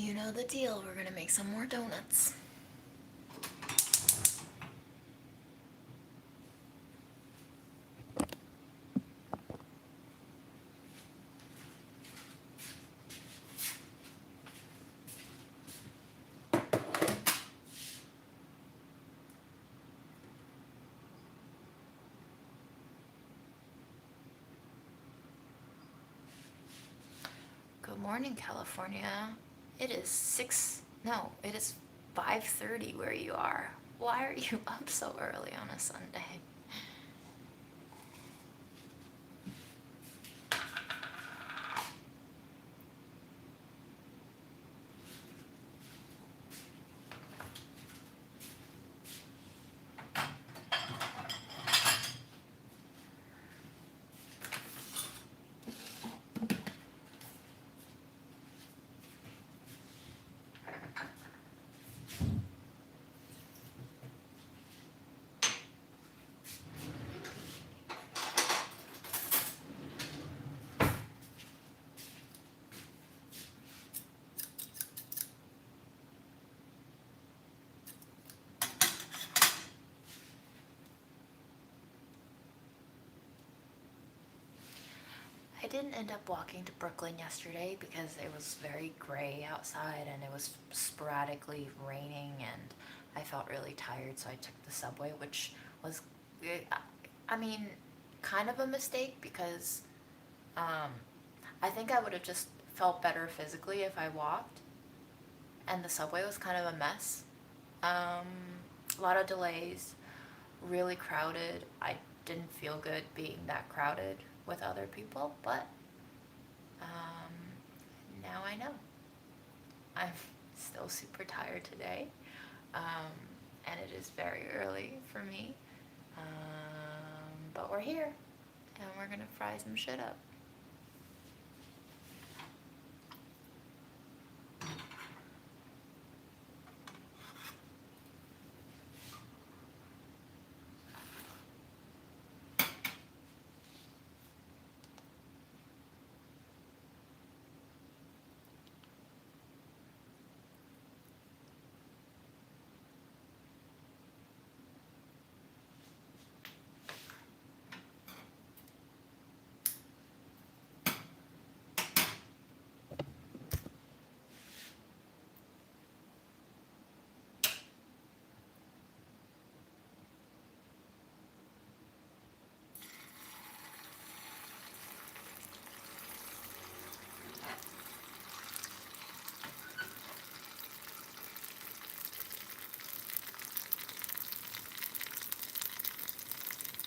You know the deal. We're gonna make some more donuts. Good morning, California. It is 6, no, it is 5:30 where you are. Why are you up so early on a Sunday? I didn't end up walking to Brooklyn yesterday because it was very gray outside and it was sporadically raining and I felt really tired, so I took the subway, which was, eh, I mean, kind of a mistake because um, I think I would have just felt better physically if I walked, and the subway was kind of a mess. Um, a lot of delays, really crowded. I didn't feel good being that crowded with other people, but um, now I know. I'm still super tired today, um, and it is very early for me. But we're here, and we're gonna fry some shit up.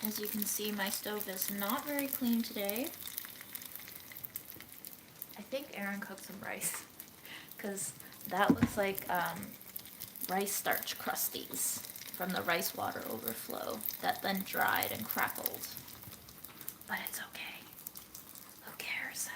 As you can see, my stove is not very clean today. I think Aaron cooked some rice, because that looks like rice starch crusties from the rice water overflow that then dried and crackled. But it's okay. Who cares?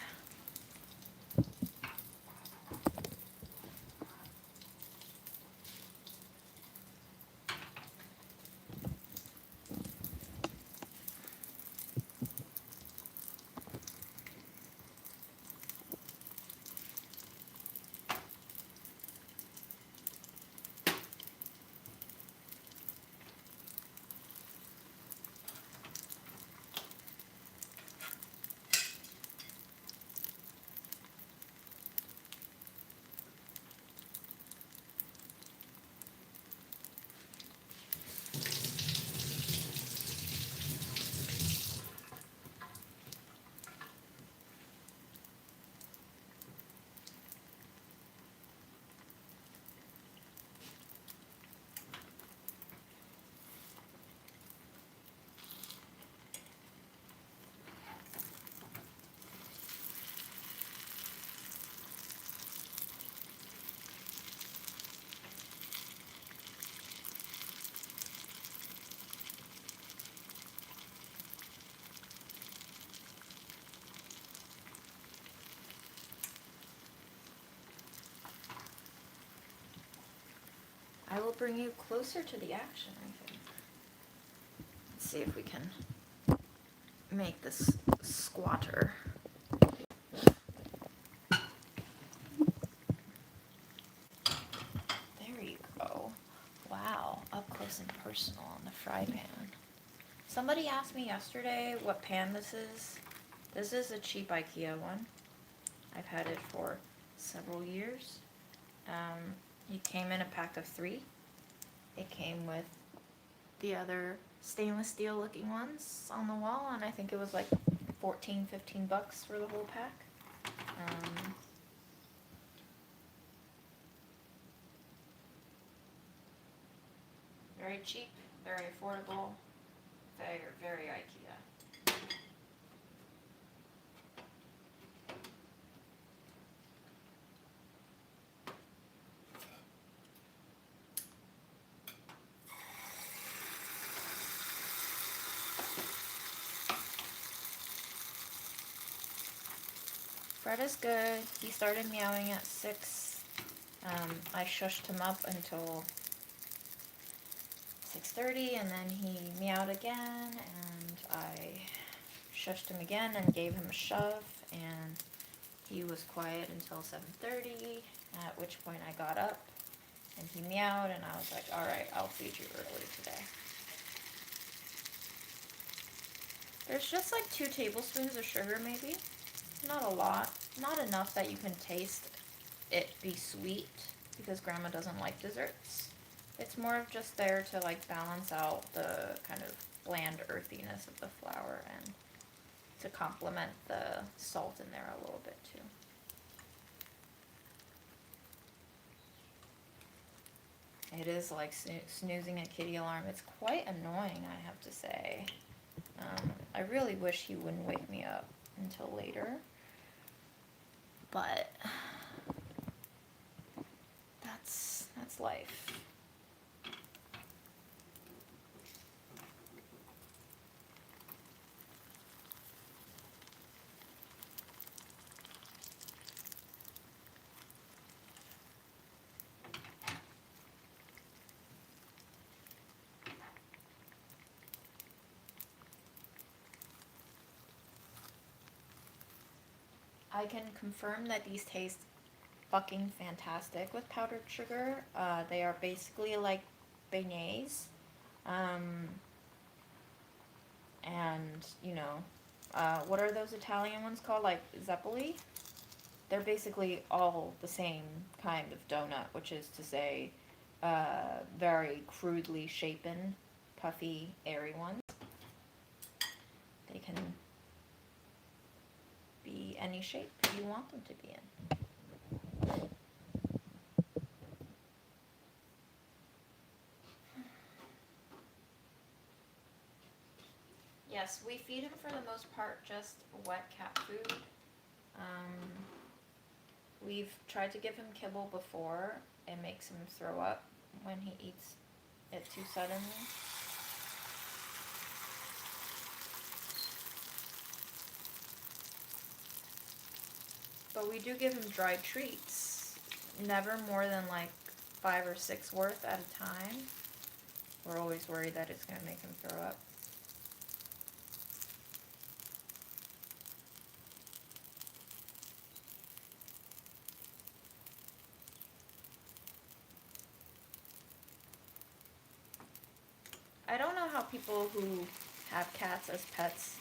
I will bring you closer to the action, I think. Let's see if we can make this squatter. personal on the fry pan. Somebody asked me yesterday what pan this is. This is a cheap IKEA one. I've had it for several years. It came in a pack of 3. It came with the other stainless steel looking ones on the wall, and I think it was like 14-15 bucks for the whole pack. Very cheap, very affordable, very IKEA. Fred is good. He started meowing at 6. I shushed him up until 6:30, and then he meowed again, and I shushed him again and gave him a shove, and he was quiet until 7:30, at which point I got up, and he meowed, and I was like, alright, I'll feed you early today. There's just like 2 tablespoons of sugar maybe. Not a lot. Not enough that you can taste it be sweet, because Grandma doesn't like desserts. It's more of just there to like balance out the kind of bland earthiness of the flour and to complement the salt in there a little bit too. It is like snoozing a kitty alarm. It's quite annoying, I have to say. I really wish he wouldn't wake me up until later. But that's life. I can confirm that these taste fucking fantastic with powdered sugar. They are basically like beignets. And, you know, what are those Italian ones called? Like zeppoli? They're basically all the same kind of donut, which is to say, very crudely shapen, puffy, airy ones. They can be any shape you want them to be in. Yes, we feed him for the most part just wet cat food. We've tried to give him kibble before. It makes him throw up when he eats it too suddenly. But we do give him dried treats. Never more than like 5 or 6 worth at a time. We're always worried that it's going to make him throw up. I don't know how people who have cats as pets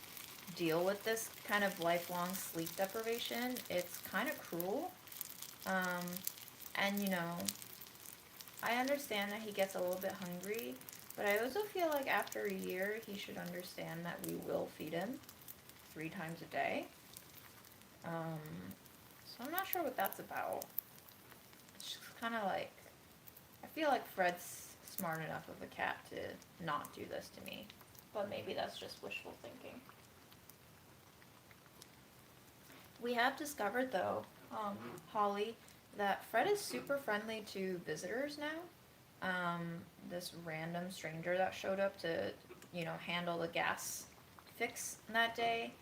deal with this kind of lifelong sleep deprivation. It's kind of cruel. And, you know, I understand that he gets a little bit hungry, but I also feel like after a year, he should understand that we will feed him 3 times a day. So I'm not sure what that's about. It's just kind of like, I feel like Fred's smart enough of a cat to not do this to me, but maybe that's just wishful thinking. We have discovered though, Holly, that Fred is super friendly to visitors now. This random stranger that showed up to, you know, handle the gas fix that day,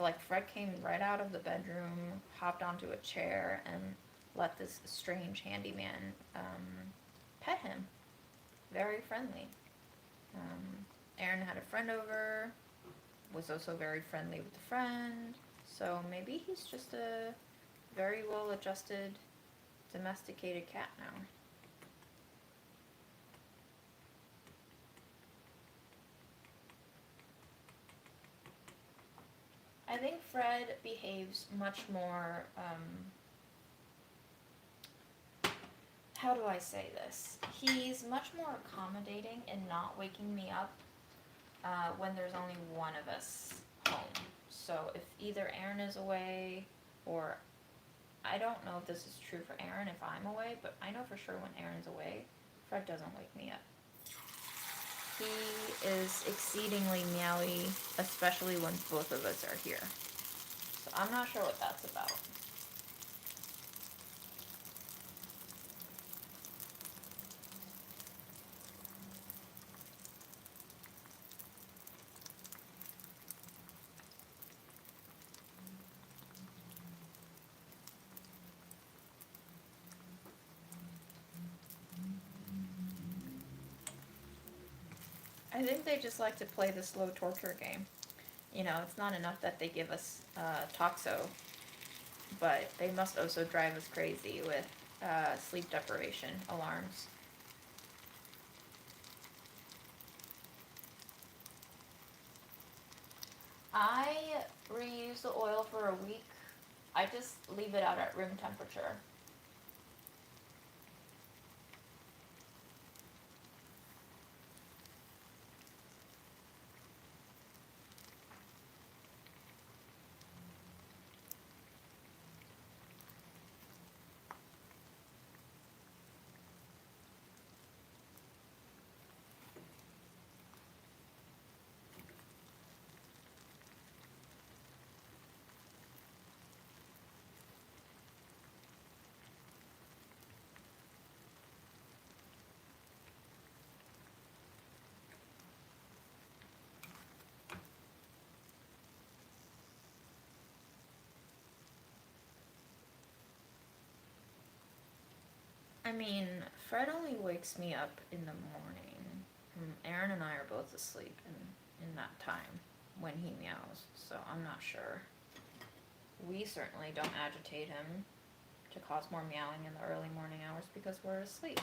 like Fred came right out of the bedroom, hopped onto a chair, and let this strange handyman pet him. Very friendly. Aaron had a friend over, was also very friendly with the friend, so maybe he's just a very well-adjusted, domesticated cat now. I think Fred behaves much more, how do I say this? He's much more accommodating in not waking me up when there's only one of us home. So if either Aaron is away, or I don't know if this is true for Aaron if I'm away, but I know for sure when Aaron's away, Fred doesn't wake me up. He is exceedingly meowy, especially when both of us are here. So I'm not sure what that's about. I think they just like to play the slow torture game. You know, it's not enough that they give us toxo, but they must also drive us crazy with sleep deprivation alarms. I reuse the oil for a week. I just leave it out at room temperature. I mean, Fred only wakes me up in the morning. Aaron and I are both asleep in that time when he meows, so I'm not sure. We certainly don't agitate him to cause more meowing in the early morning hours because we're asleep.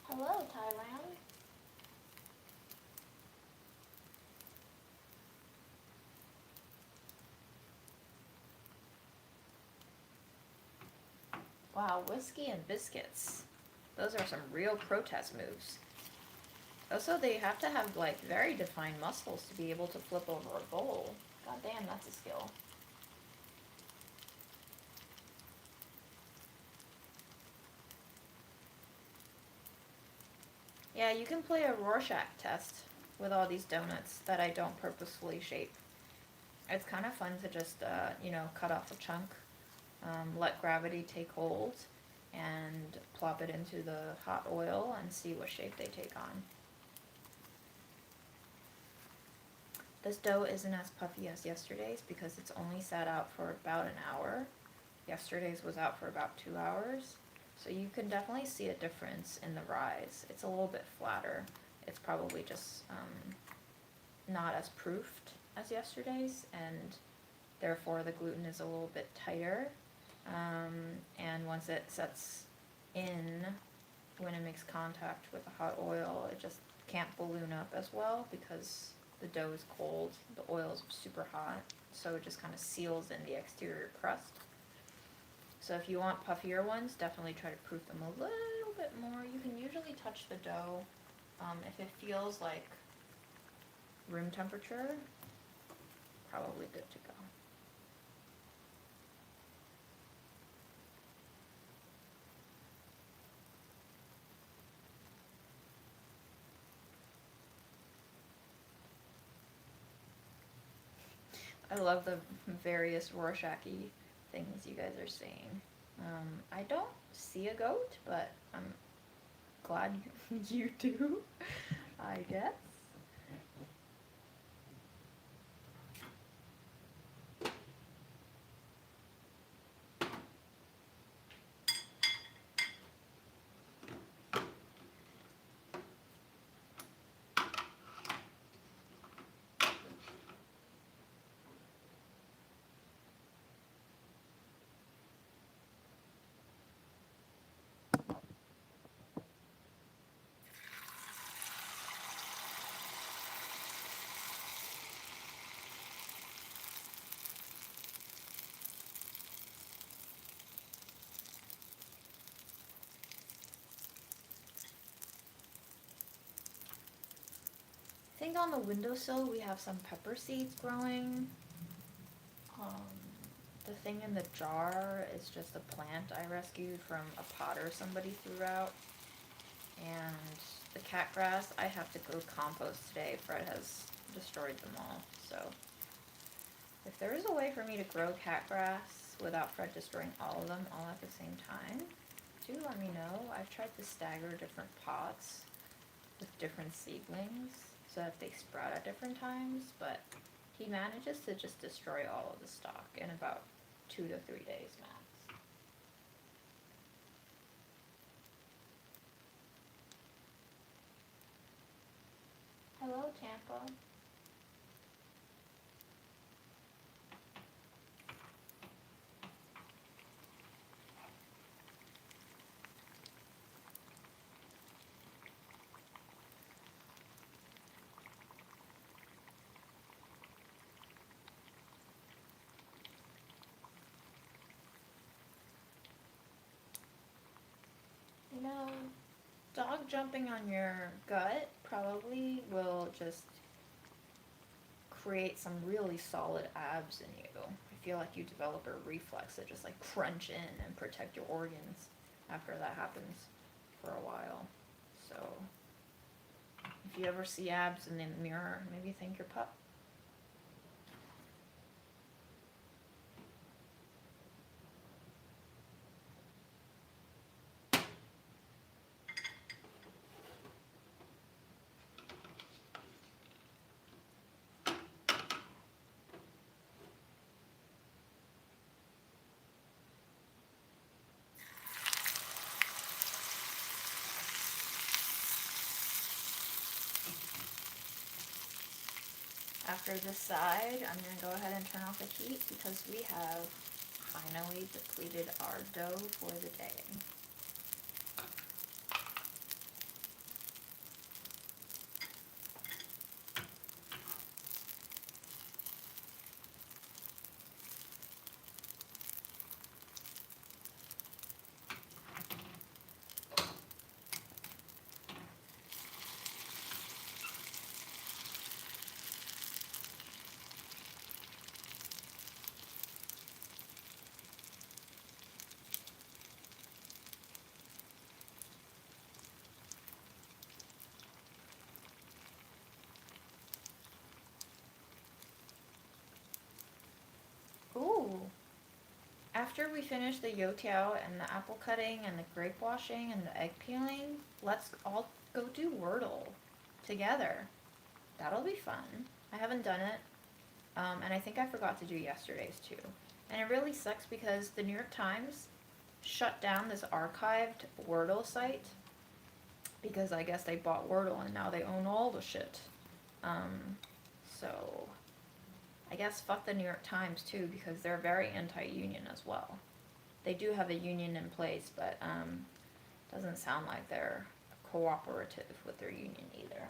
Hello, Thailand. Wow, whiskey and biscuits. Those are some real protest moves. Also, they have to have like very defined muscles to be able to flip over a bowl. God damn, that's a skill. Yeah, you can play a Rorschach test with all these donuts that I don't purposefully shape. It's kind of fun to just, cut off a chunk, let gravity take hold, and plop it into the hot oil and see what shape they take on. This dough isn't as puffy as yesterday's because it's only sat out for about an hour. Yesterday's was out for about 2 hours. So you can definitely see a difference in the rise. It's a little bit flatter. It's probably just not as proofed as yesterday's, and therefore the gluten is a little bit tighter. And once it sets in, when it makes contact with the hot oil, it just can't balloon up as well because the dough is cold, the oil is super hot, so it just kind of seals in the exterior crust. So if you want puffier ones, definitely try to proof them a little bit more. You can usually touch the dough. If it feels like room temperature, probably good to go. I love the various Rorschach-y things you guys are seeing. I don't see a goat, but I'm glad you do, I guess. I think on the windowsill we have some pepper seeds growing. Um, the thing in the jar is just a plant I rescued from a potter somebody threw out. And the cat grass, I have to go compost today. Fred has destroyed them all. So if there is a way for me to grow cat grass without Fred destroying all of them all at the same time, do let me know. I've tried to stagger different pots with different seedlings so that they sprout at different times, but he manages to just destroy all of the stock in about 2 to 3 days max. Hello, Tampa. You know, dog jumping on your gut probably will just create some really solid abs in you. I feel like you develop a reflex that just like crunch in and protect your organs after that happens for a while. So if you ever see abs in the mirror, maybe thank your pup. After this side, I'm going to go ahead and turn off the heat because we have finally depleted our dough for the day. Ooh. After we finish the youtiao and the apple cutting and the grape washing and the egg peeling, let's all go do Wordle together. That'll be fun. I haven't done it, and I think I forgot to do yesterday's too. And it really sucks because the New York Times shut down this archived Wordle site because I guess they bought Wordle and now they own all the shit. So I guess fuck the New York Times too because they're very anti-union as well. They do have a union in place, but doesn't sound like they're cooperative with their union either.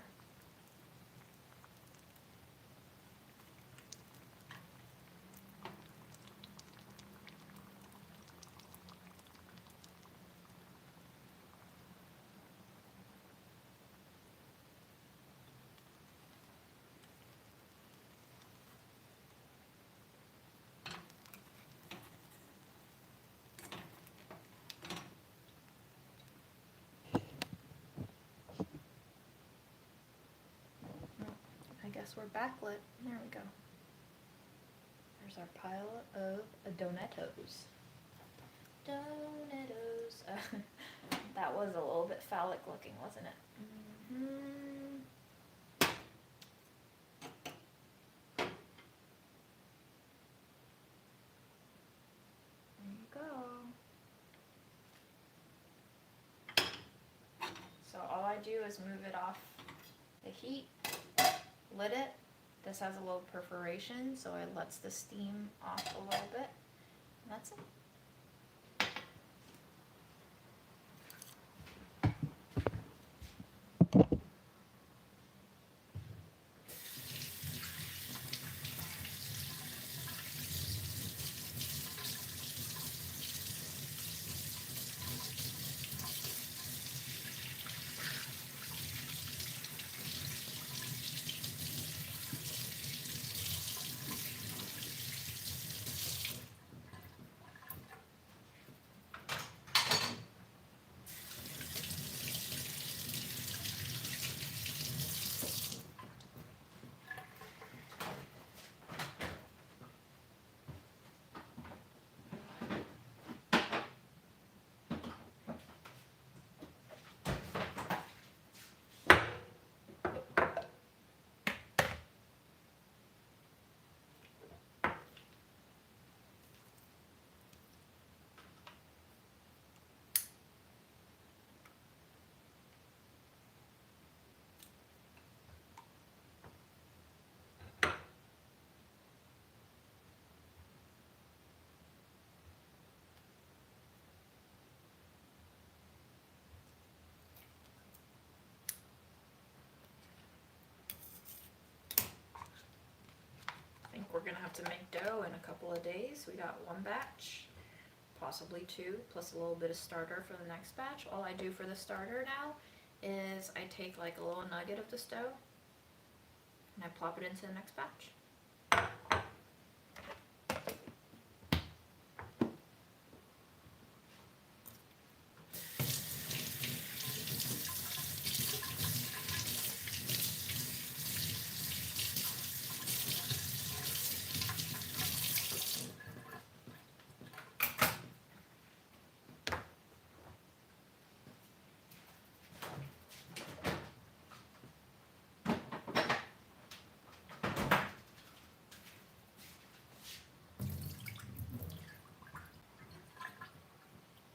I guess we're backlit. There we go. There's our pile of Donettos. Donettos. That was a little bit phallic looking, wasn't it? Mm-hmm. There you go. So all I do is move it off the heat, lit it. This has a little perforation, so it lets the steam off a little bit. And that's it. I think we're gonna have to make dough in a couple of days. We got one batch, possibly two, plus a little bit of starter for the next batch. All I do for the starter now is I take like a little nugget of this dough and I plop it into the next batch.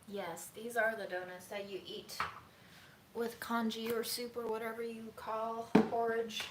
Yes, these are the donuts that you eat with congee or soup or whatever you call porridge.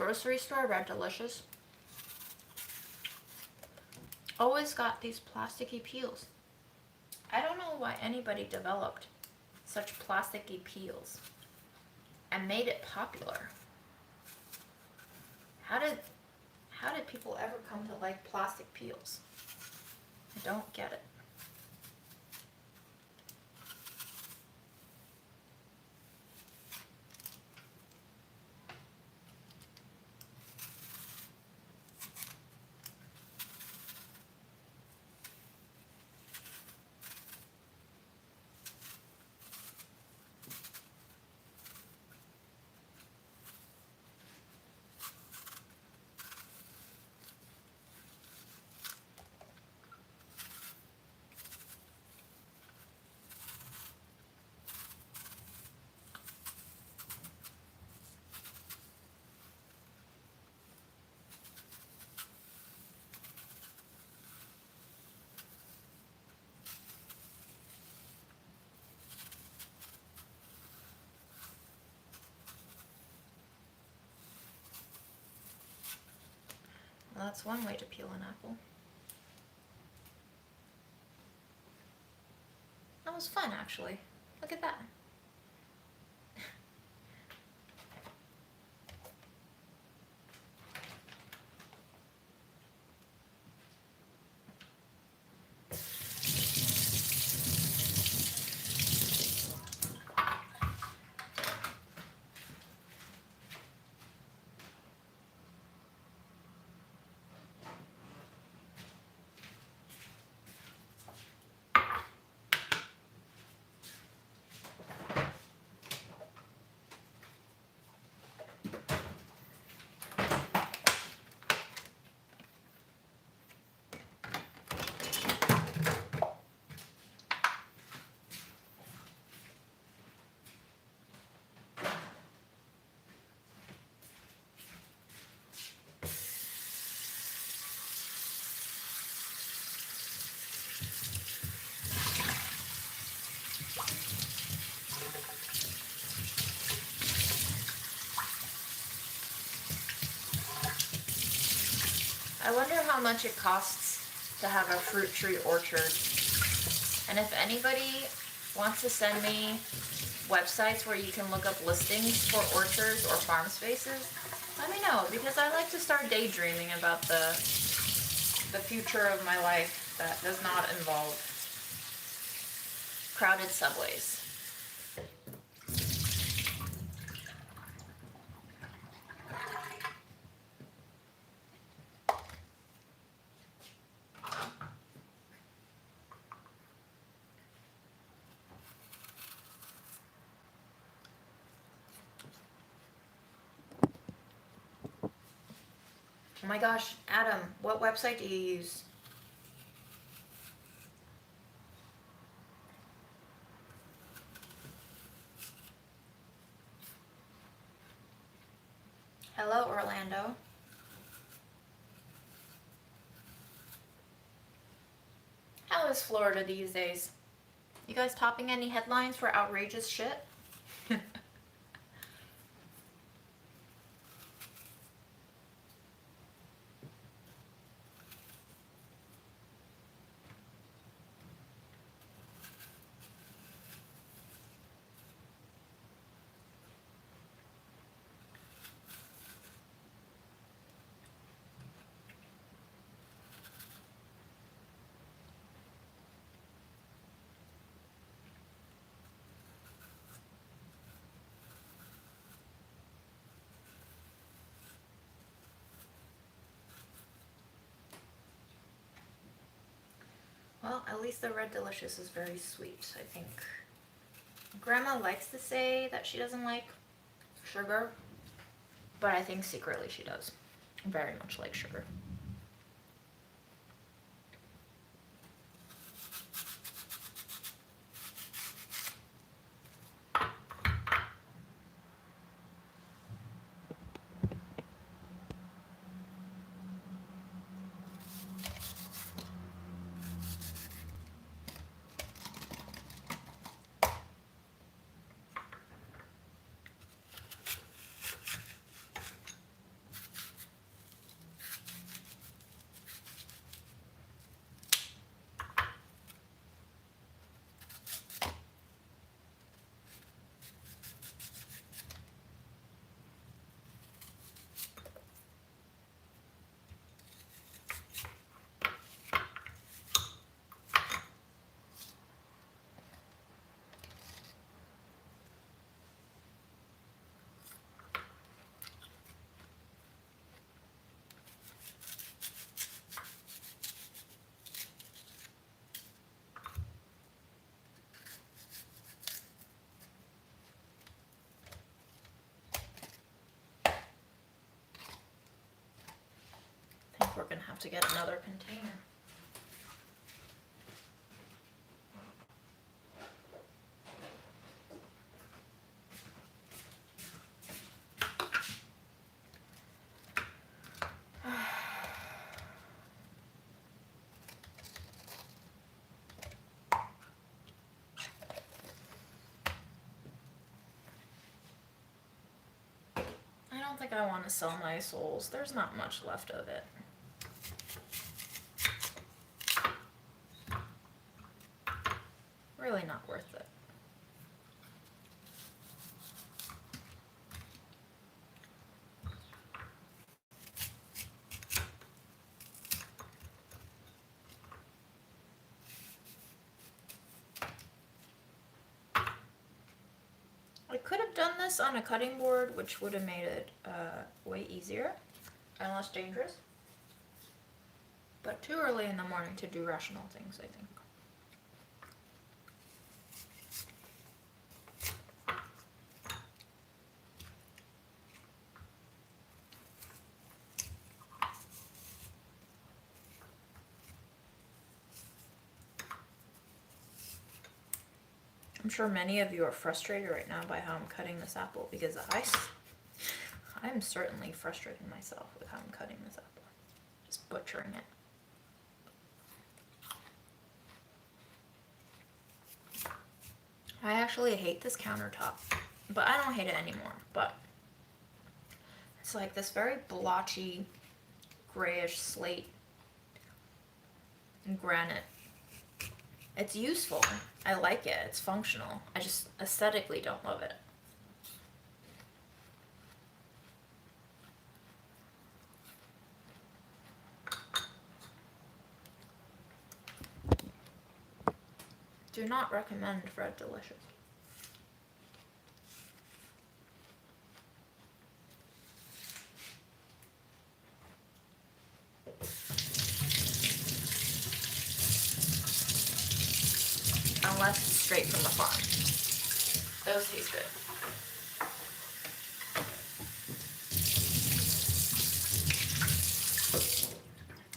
Grocery store, Red Delicious. Always got these plasticky peels. I don't know why anybody developed such plasticky peels and made it popular. How did people ever come to like plastic peels? I don't get it. Well, that's one way to peel an apple. That was fun, actually. Look at that. I wonder how much it costs to have a fruit tree orchard. And if anybody wants to send me websites where you can look up listings for orchards or farm spaces, let me know, because I like to start daydreaming about the future of my life that does not involve crowded subways. Oh my gosh, Adam, what website do you use? Hello, Orlando. How is Florida these days? You guys topping any headlines for outrageous shit? Well, at least the Red Delicious is very sweet, I think. Grandma likes to say that she doesn't like sugar, but I think secretly she does. Very much like sugar. gonna have to get another container. I don't think I want to sell my souls. There's not much left of it. Really not worth it. I could have done this on a cutting board, which would have made it way easier and less dangerous. But too early in the morning to do rational things, I think. I'm sure many of you are frustrated right now by how I'm cutting this apple, because I'm certainly frustrating myself with how I'm cutting this apple. Just butchering it. I actually hate this countertop, but I don't hate it anymore, but it's like this very blotchy, grayish slate and granite. It's useful. I like it. It's functional. I just aesthetically don't love it. Do not recommend Fred Delicious. Unless it's straight from the farm. Those taste good.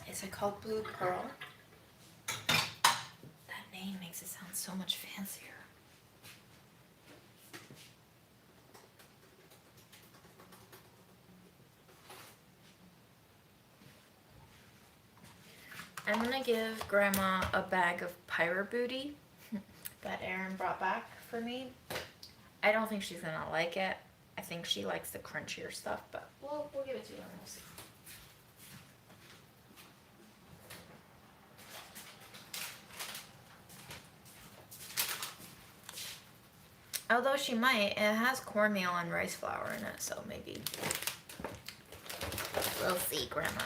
Is it called Blue Pearl? That name makes it sound so much fancier. I'm gonna give Grandma a bag of Pyro Booty that Erin brought back for me. I don't think she's gonna like it. I think she likes the crunchier stuff, but we'll give it to her and we'll see. Although she might, it has cornmeal and rice flour in it, so maybe. We'll see, Grandma.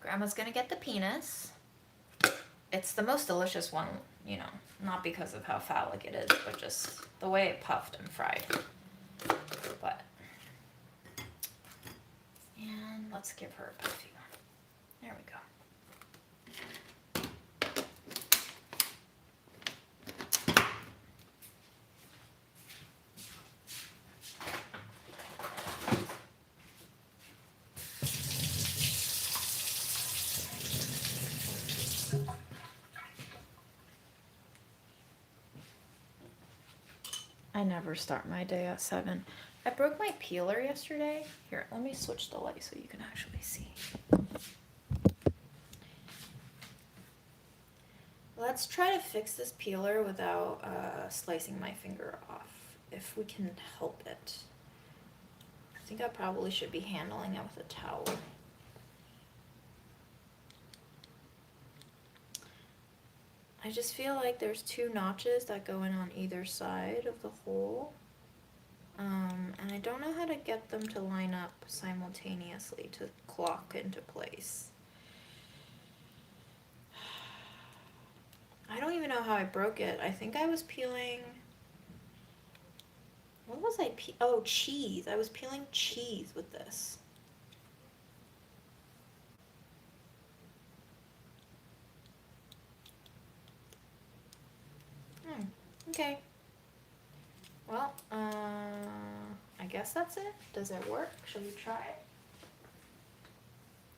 Grandma's gonna get the penis. It's the most delicious one, you know, not because of how phallic it is, but just the way it puffed and fried. But, and let's give her a perfume. There we go. I never start my day at 7. I broke my peeler yesterday. Here, let me switch the light so you can actually see. Let's try to fix this peeler without slicing my finger off, if we can help it. I think I probably should be handling it with a towel. I just feel like there's two notches that go in on either side of the hole. And I don't know how to get them to line up simultaneously to clock into place. I don't even know how I broke it. I think I was peeling... What was I oh, cheese. I was peeling cheese with this. Okay. Well, I guess that's it. Does it work? Should we try it?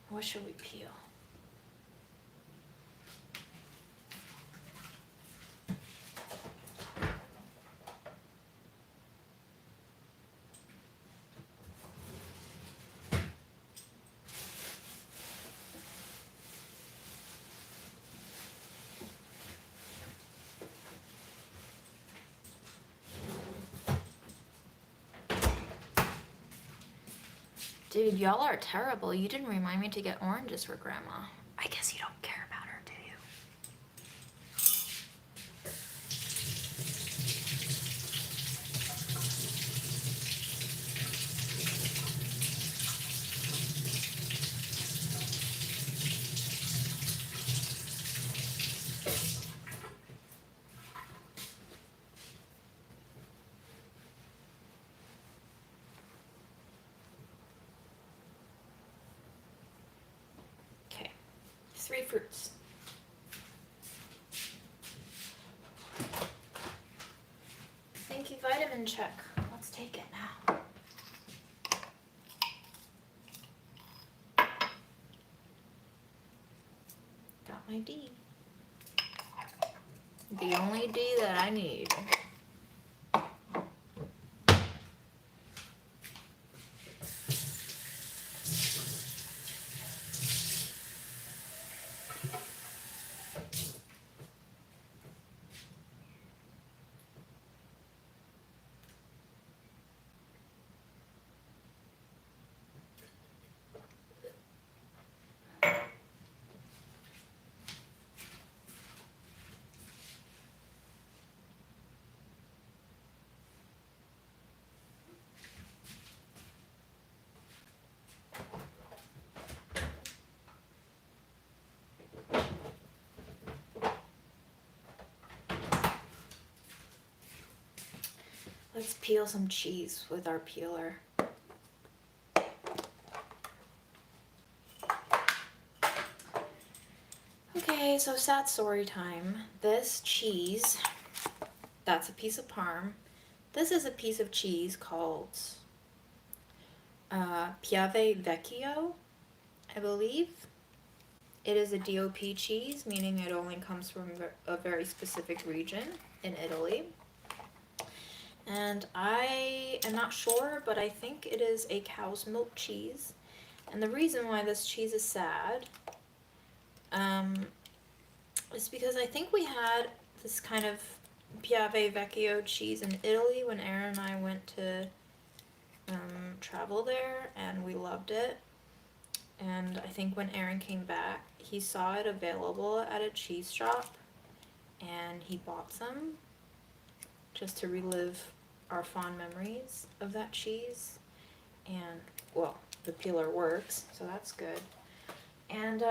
What should we peel? Dude, y'all are terrible. You didn't remind me to get oranges for Grandma. I guess you don't care about her, do you? Okay, 3 fruits. Thank you, vitamin check. Let's take it now. Got my D. The only D that I need. Let's peel some cheese with our peeler. Okay, so sad story time. This cheese, that's a piece of parm. This is a piece of cheese called Piave Vecchio, I believe. It is a DOP cheese, meaning it only comes from a very specific region in Italy. And I am not sure, but I think it is a cow's milk cheese. And the reason why this cheese is sad is because I think we had this kind of Piave Vecchio cheese in Italy when Aaron and I went to travel there, and we loved it. And I think when Aaron came back, he saw it available at a cheese shop, and he bought some just to relive our fond memories of that cheese. And, well, the peeler works, so that's good. And,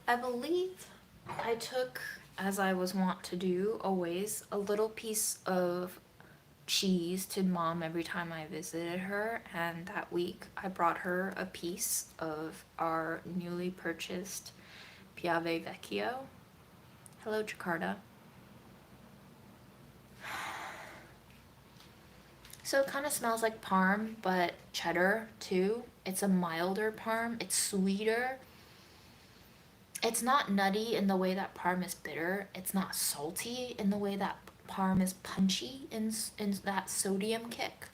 I believe I took, as I was wont to do always, a little piece of cheese to Mom every time I visited her, and that week I brought her a piece of our newly purchased Piave Vecchio. Hello, Jakarta. So it kind of smells like parm, but cheddar too. It's a milder parm. It's sweeter. It's not nutty in the way that parm is bitter. It's not salty in the way that parm is punchy in that sodium kick.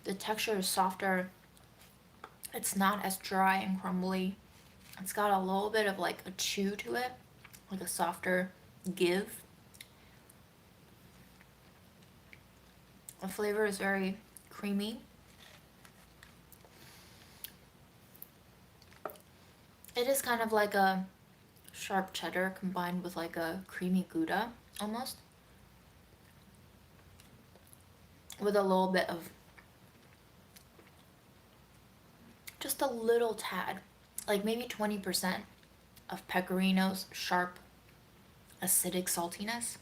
The texture is softer. It's not as dry and crumbly. It's got a little bit of like a chew to it, like a softer give. The flavor is very creamy. It is kind of like a sharp cheddar combined with like a creamy Gouda almost. With a little bit of, just a little tad, like maybe 20% of Pecorino's sharp, acidic saltiness.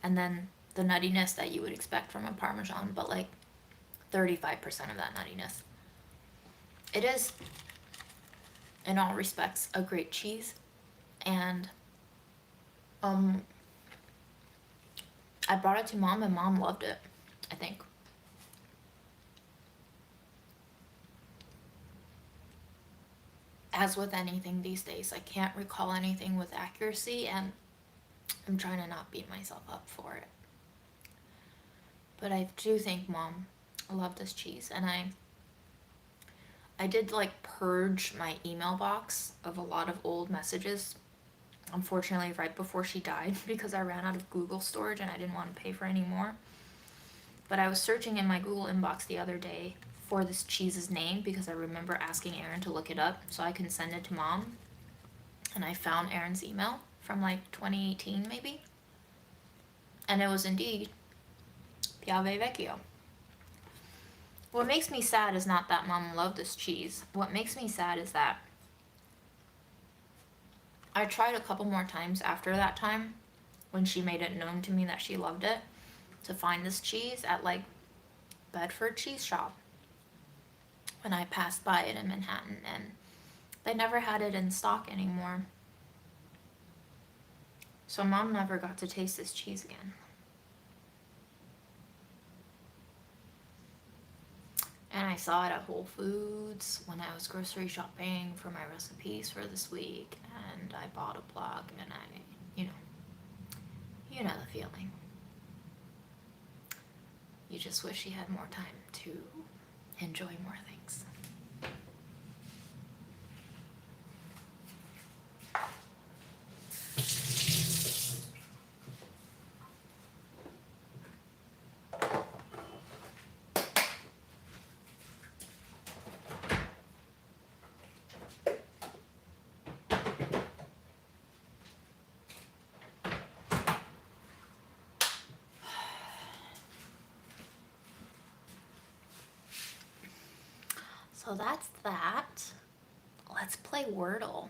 And then the nuttiness that you would expect from a Parmesan, but like 35% of that nuttiness. It is, in all respects, a great cheese. And I brought it to Mom and Mom loved it, I think. As with anything these days, I can't recall anything with accuracy, and I'm trying to not beat myself up for it. But I do think Mom loved this cheese, and I did like purge my email box of a lot of old messages, unfortunately right before she died, because I ran out of Google storage and I didn't want to pay for any more. But I was searching in my Google inbox the other day for this cheese's name because I remember asking Erin to look it up so I can send it to Mom. And I found Erin's email from like 2018 maybe. And it was indeed Piave Vecchio. What makes me sad is not that Mom loved this cheese. What makes me sad is that I tried a couple more times after that time, when she made it known to me that she loved it, to find this cheese at like Bedford Cheese Shop when I passed by it in Manhattan, and they never had it in stock anymore. So Mom never got to taste this cheese again. And I saw it at Whole Foods when I was grocery shopping for my recipes for this week, and I bought a block, and you know the feeling. You just wish you had more time to enjoy more things. So that's that. Let's play Wordle.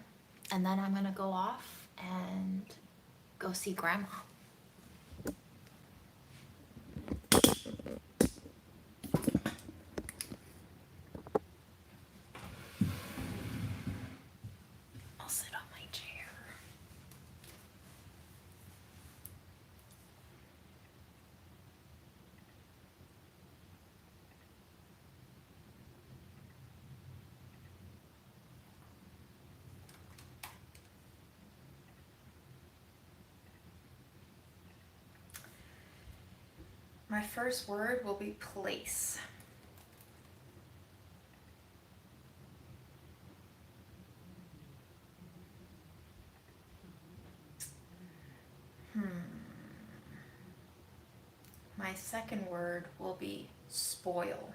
And then I'm gonna go off and go see Grandma. I'll sit on my chair. My first word will be place. My second word will be spoil.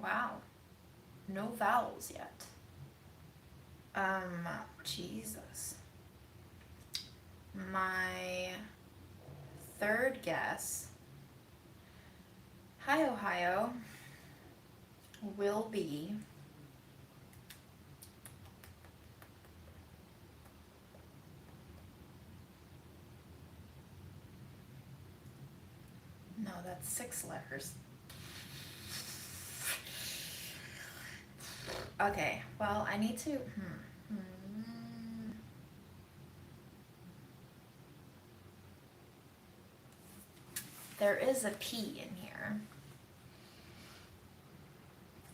Wow, no vowels yet. Jesus. My third guess, hi Ohio, will be no, that's 6 letters. Okay, well, I need to, There is a P in here.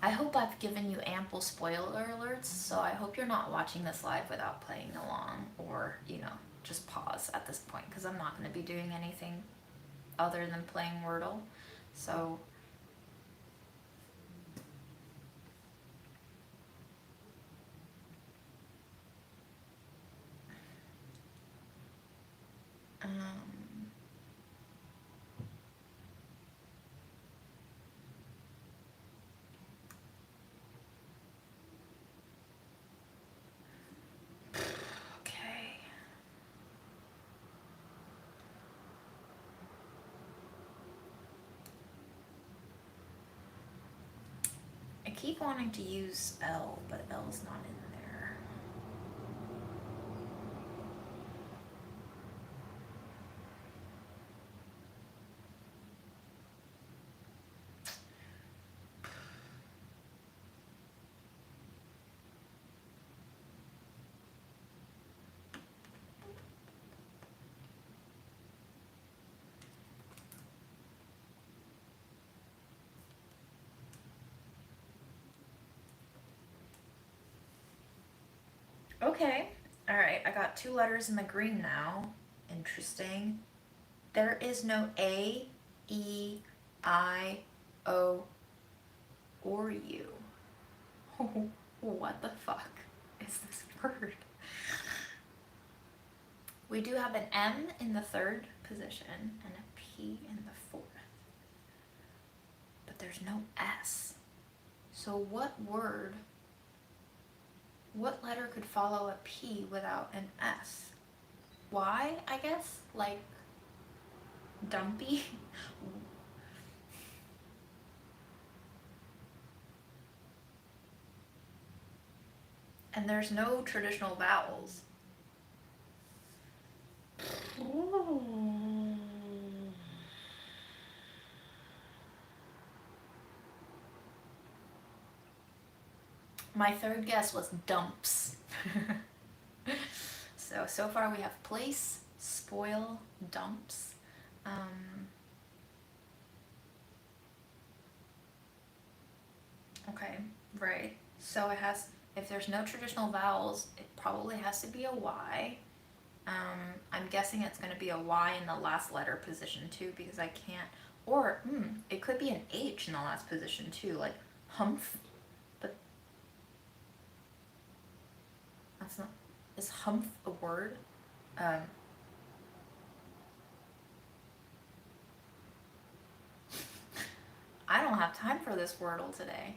I hope I've given you ample spoiler alerts, so I hope you're not watching this live without playing along, or, just pause at this point, because I'm not going to be doing anything other than playing Wordle. So keep wanting to use L, but L's not in there. Okay. All right. I got 2 letters in the green now. Interesting. There is no A, E, I, O, or U. What the fuck is this word? We do have an M in the 3rd position and a P in the 4th. But there's no S. So what letter could follow a P without an S? Y, I guess? Like dumpy? And there's no traditional vowels. My 3rd guess was dumps. So far we have place, spoil, dumps. Okay, right. So it has, if there's no traditional vowels, it probably has to be a Y. I'm guessing it's going to be a Y in the last letter position too, because I can't, or it could be an H in the last position too, like humph, but that's not, is humph a word? I don't have time for this Wordle today.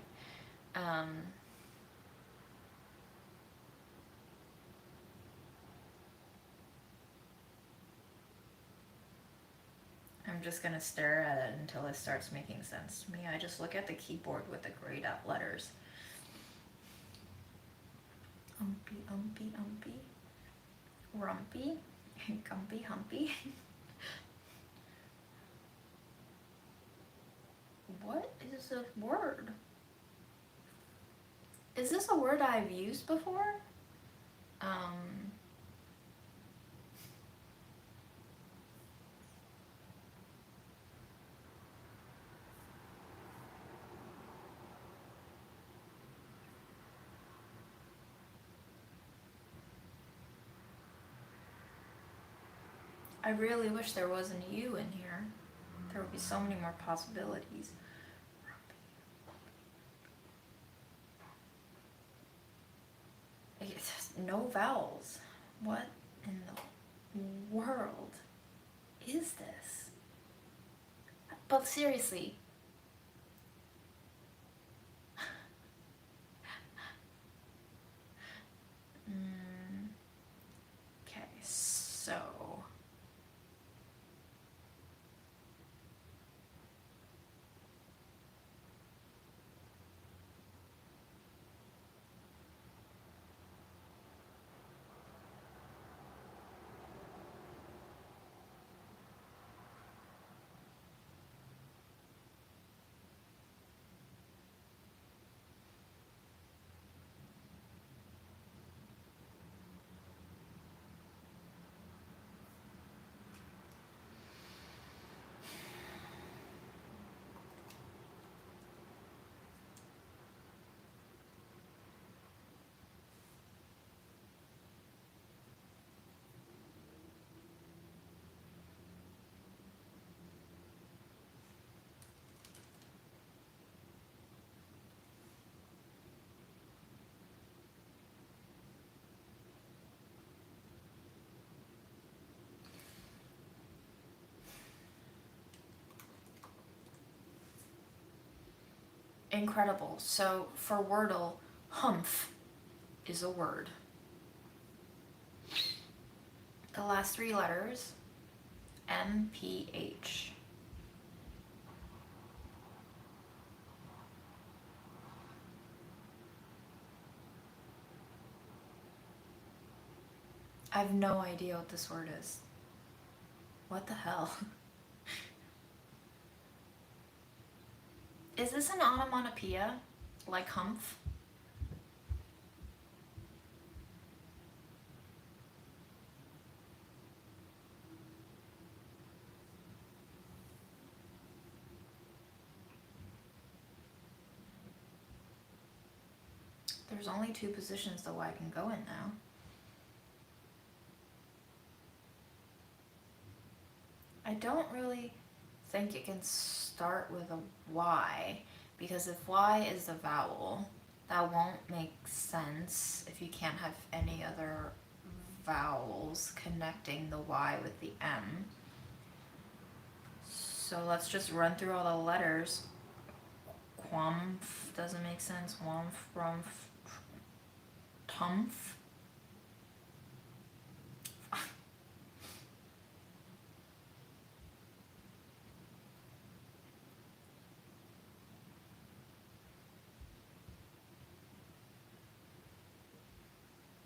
I'm just gonna stare at it until it starts making sense to me. I just look at the keyboard with the grayed out letters. Umpy, umpy, umpy. Rumpy. Gumpy, humpy. What is this word? Is this a word I've used before? I really wish there was an U in here. There would be so many more possibilities. No vowels. What in the world is this? But seriously. Okay, so incredible. So for Wordle, humph is a word. The last 3 letters, I have no idea what this word is. What the hell? Is this an onomatopoeia? Like humph? There's only 2 positions the Y can go in now. I don't really think it can start with a Y, because if Y is a vowel, that won't make sense if you can't have any other vowels connecting the Y with the M. So let's just run through all the letters. Quamph doesn't make sense. Womf, rumph, tumph.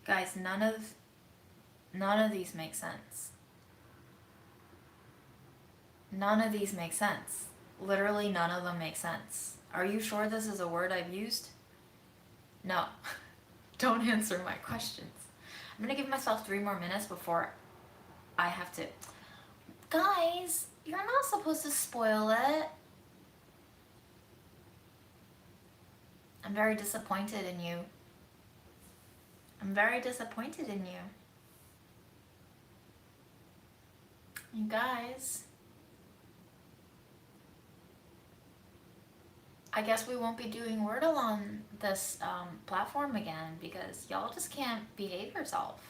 Guys, none of these make sense. None of these make sense. Literally none of them make sense. Are you sure this is a word I've used? No. Don't answer my questions. I'm gonna give myself 3 more minutes before I have to... Guys, you're not supposed to spoil it. I'm very disappointed in you. I'm very disappointed in you. You guys. I guess we won't be doing Wordle on this platform again because y'all just can't behave yourself.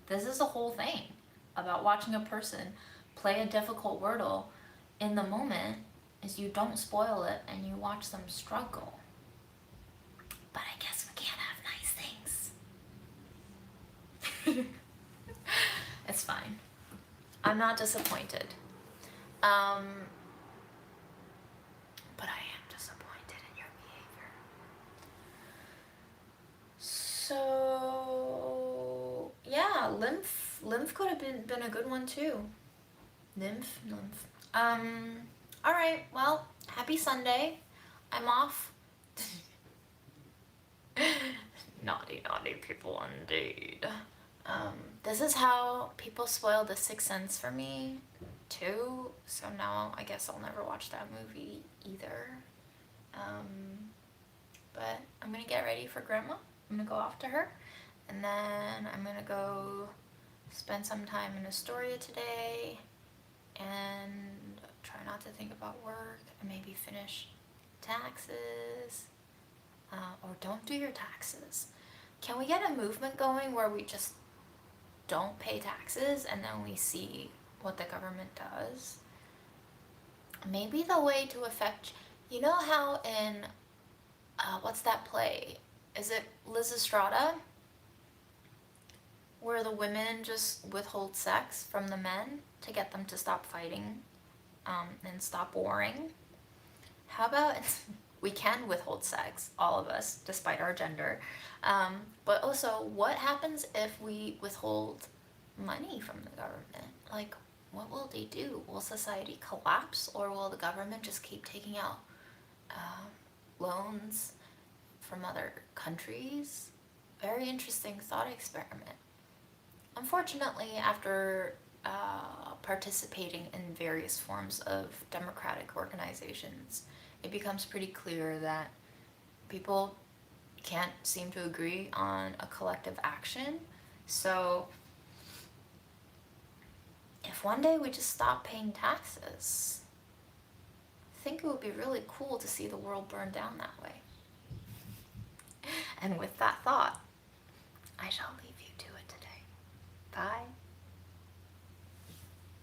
This is the whole thing about watching a person play a difficult Wordle in the moment, is you don't spoil it and you watch them struggle. But I guess we can't have nice things. It's fine. I'm not disappointed. But I am disappointed in your behavior. So yeah, lymph could have been a good one too. Nymph. Alright, well, happy Sunday. I'm off. Naughty people indeed. This is how people spoil The Sixth Sense for me too, so now I guess I'll never watch that movie either. But I'm gonna get ready for Grandma. I'm gonna go off to her, and then I'm gonna go spend some time in Astoria today and try not to think about work and maybe finish taxes. Or don't do your taxes. Can we get a movement going where we just don't pay taxes and then we see what the government does? Maybe the way to affect, you know how in, what's that play? Is it Lysistrata? Where the women just withhold sex from the men to get them to stop fighting and stop warring. How about we can withhold sex, all of us, despite our gender. But also, what happens if we withhold money from the government? Like, what will they do? Will society collapse, or will the government just keep taking out loans from other countries? Very interesting thought experiment. Unfortunately, after participating in various forms of democratic organizations, it becomes pretty clear that people can't seem to agree on a collective action. So if one day we just stop paying taxes, I think it would be really cool to see the world burn down that way. And with that thought, I shall leave you to it today. Bye.